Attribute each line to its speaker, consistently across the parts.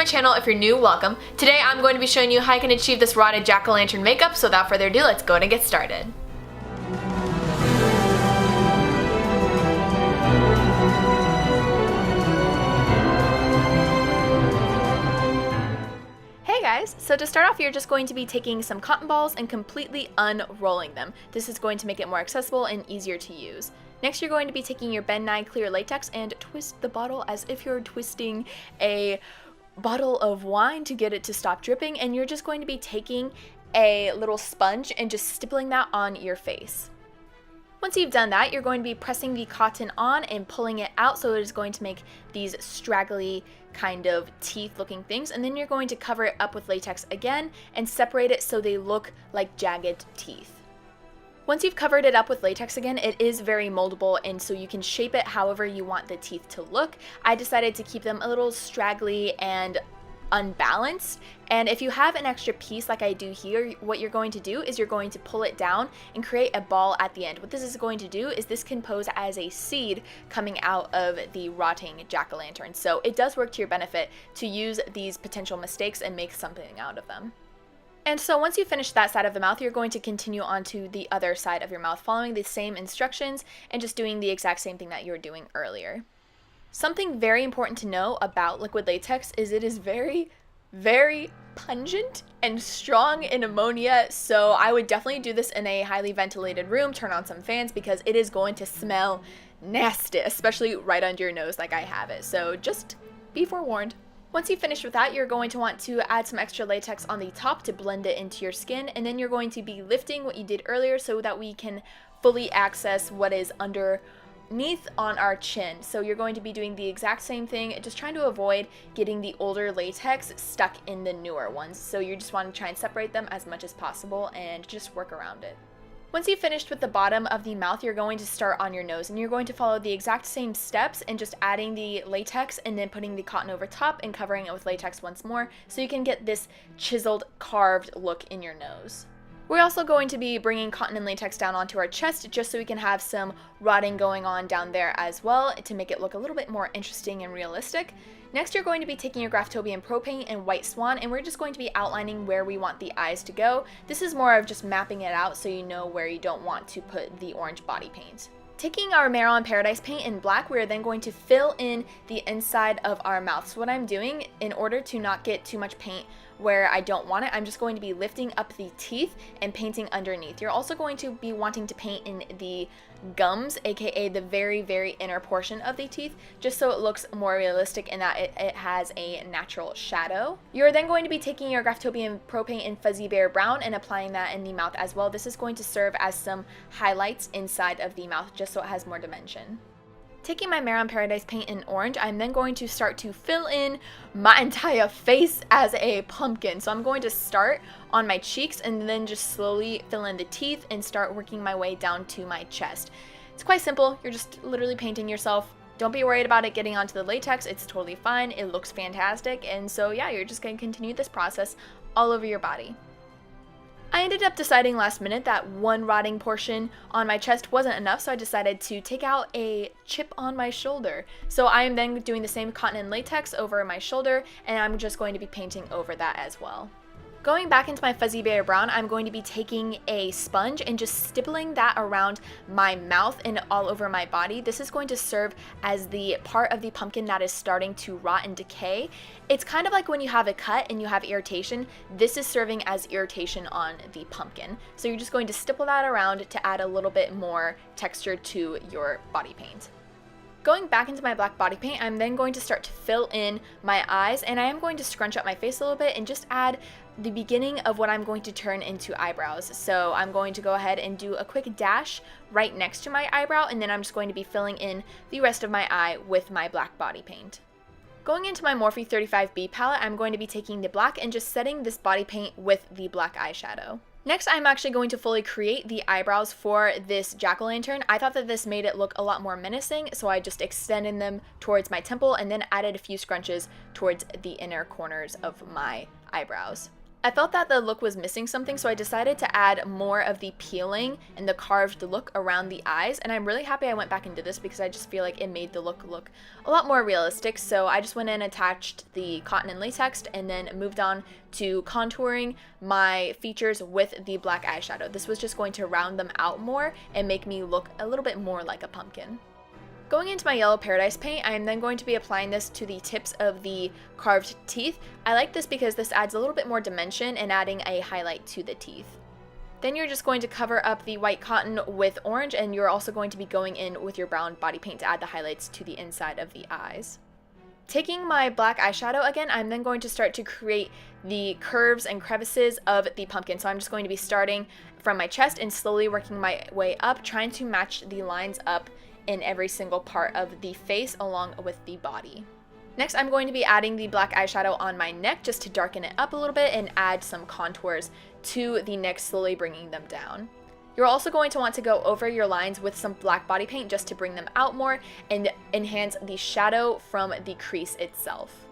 Speaker 1: channel. If you're new, welcome. Today I'm going to be showing you how you can achieve this rotted jack-o'-lantern makeup, so without further ado, let's go ahead and get started. Hey guys, so to start off, you're just going to be taking some cotton balls and completely unrolling them. This is going to make it more accessible and easier to use. Next, you're going to be taking your Ben Nye clear latex and twist the bottle as if you're twisting a bottle of wine to get it to stop dripping, and you're just going to be taking a little sponge and just stippling that on your face. Once you've done that, you're going to be pressing the cotton on and pulling it out, so it is going to make these straggly kind of teeth looking things, and then you're going to cover it up with latex again and separate it so they look like jagged teeth. Once you've covered it up with latex again, it is very moldable, and so you can shape it however you want the teeth to look. I decided to keep them a little straggly and unbalanced, and if you have an extra piece like I do here, what you're going to do is you're going to pull it down and create a ball at the end. What this is going to do is this can pose as a seed coming out of the rotting jack-o'-lantern, so it does work to your benefit to use these potential mistakes and make something out of them. And so once you finish that side of the mouth, you're going to continue on to the other side of your mouth, following the same instructions and just doing the exact same thing that you were doing earlier. Something very important to know about liquid latex is it is very, very pungent and strong in ammonia, so I would definitely do this in a highly ventilated room, turn on some fans, because it is going to smell nasty, especially right under your nose like I have it, so just be forewarned. Once you finish with that, you're going to want to add some extra latex on the top to blend it into your skin, and then you're going to be lifting what you did earlier so that we can fully access what is underneath on our chin. So you're going to be doing the exact same thing, just trying to avoid getting the older latex stuck in the newer ones. So you just want to try and separate them as much as possible and just work around it. Once you've finished with the bottom of the mouth, you're going to start on your nose, and you're going to follow the exact same steps and just adding the latex and then putting the cotton over top and covering it with latex once more so you can get this chiseled, carved look in your nose. We're also going to be bringing cotton and latex down onto our chest just so we can have some rotting going on down there as well to make it look a little bit more interesting and realistic. Next, you're going to be taking your Graftobian Pro Paint and White Swan, and we're just going to be outlining where we want the eyes to go. This is more of just mapping it out so you know where you don't want to put the orange body paint. Taking our Madalyn Paradise paint in black, we are then going to fill in the inside of our mouth. So what I'm doing, in order to not get too much paint where I don't want it, I'm just going to be lifting up the teeth and painting underneath. You're also going to be wanting to paint in the gums, aka the very, very inner portion of the teeth, just so it looks more realistic in that it has a natural shadow. You're then going to be taking your Graftobian Pro Paint in Fuzzy Bear Brown and applying that in the mouth as well. This is going to serve as some highlights inside of the mouth, just so it has more dimension. Taking my Madalyn Paradise paint in orange, I'm then going to start to fill in my entire face as a pumpkin. So I'm going to start on my cheeks and then just slowly fill in the teeth and start working my way down to my chest. It's quite simple. You're just literally painting yourself. Don't be worried about it getting onto the latex. It's totally fine. It looks fantastic. And so yeah, you're just going to continue this process all over your body. I ended up deciding last minute that one rotting portion on my chest wasn't enough, so I decided to take out a chip on my shoulder. So I am then doing the same cotton and latex over my shoulder, and I'm just going to be painting over that as well. Going back into my Fuzzy Bear Brown, I'm going to be taking a sponge and just stippling that around my mouth and all over my body. This is going to serve as the part of the pumpkin that is starting to rot and decay. It's kind of like when you have a cut and you have irritation. This is serving as irritation on the pumpkin. So you're just going to stipple that around to add a little bit more texture to your body paint. Going back into my black body paint, I'm then going to start to fill in my eyes, and I am going to scrunch up my face a little bit and just add the beginning of what I'm going to turn into eyebrows. So I'm going to go ahead and do a quick dash right next to my eyebrow, and then I'm just going to be filling in the rest of my eye with my black body paint. Going into my Morphe 35B palette, I'm going to be taking the black and just setting this body paint with the black eyeshadow. Next, I'm actually going to fully create the eyebrows for this jack-o'-lantern. I thought that this made it look a lot more menacing, so I just extended them towards my temple and then added a few scrunches towards the inner corners of my eyebrows. I felt that the look was missing something, so I decided to add more of the peeling and the carved look around the eyes, and I'm really happy I went back into this because I just feel like it made the look a lot more realistic. So I just went in and attached the cotton and latex and then moved on to contouring my features with the black eyeshadow. This was just going to round them out more and make me look a little bit more like a pumpkin. Going into my yellow paradise paint, I am then going to be applying this to the tips of the carved teeth. I like this because this adds a little bit more dimension and adding a highlight to the teeth. Then you're just going to cover up the white cotton with orange, and you're also going to be going in with your brown body paint to add the highlights to the inside of the eyes. Taking my black eyeshadow again, I'm then going to start to create the curves and crevices of the pumpkin. So I'm just going to be starting from my chest and slowly working my way up, trying to match the lines up in every single part of the face along with the body. Next, I'm going to be adding the black eyeshadow on my neck just to darken it up a little bit and add some contours to the neck, slowly bringing them down. You're also going to want to go over your lines with some black body paint just to bring them out more and enhance the shadow from the crease itself.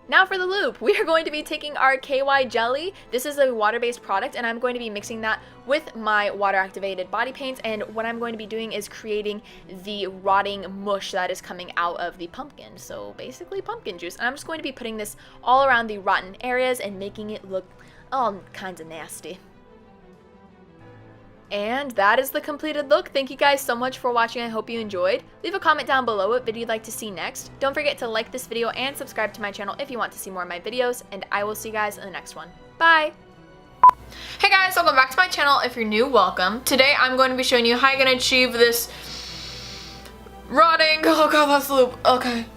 Speaker 1: Now for the loop, we are going to be taking our KY jelly. This is a water-based product, and I'm going to be mixing that with my water-activated body paints, and what I'm going to be doing is creating the rotting mush that is coming out of the pumpkin. So basically pumpkin juice, and I'm just going to be putting this all around the rotten areas and making it look all kinds of nasty. And that is the completed look. Thank you guys so much for watching. I hope you enjoyed. Leave a comment down below what video you'd like to see next. Don't forget to like this video and subscribe to my channel if you want to see more of my videos, and I will see you guys in the next one. Bye! Hey guys, welcome back to my channel. If you're new, welcome. Today I'm going to be showing you how you're going to achieve this rotting, oh god, that's the loop. Okay.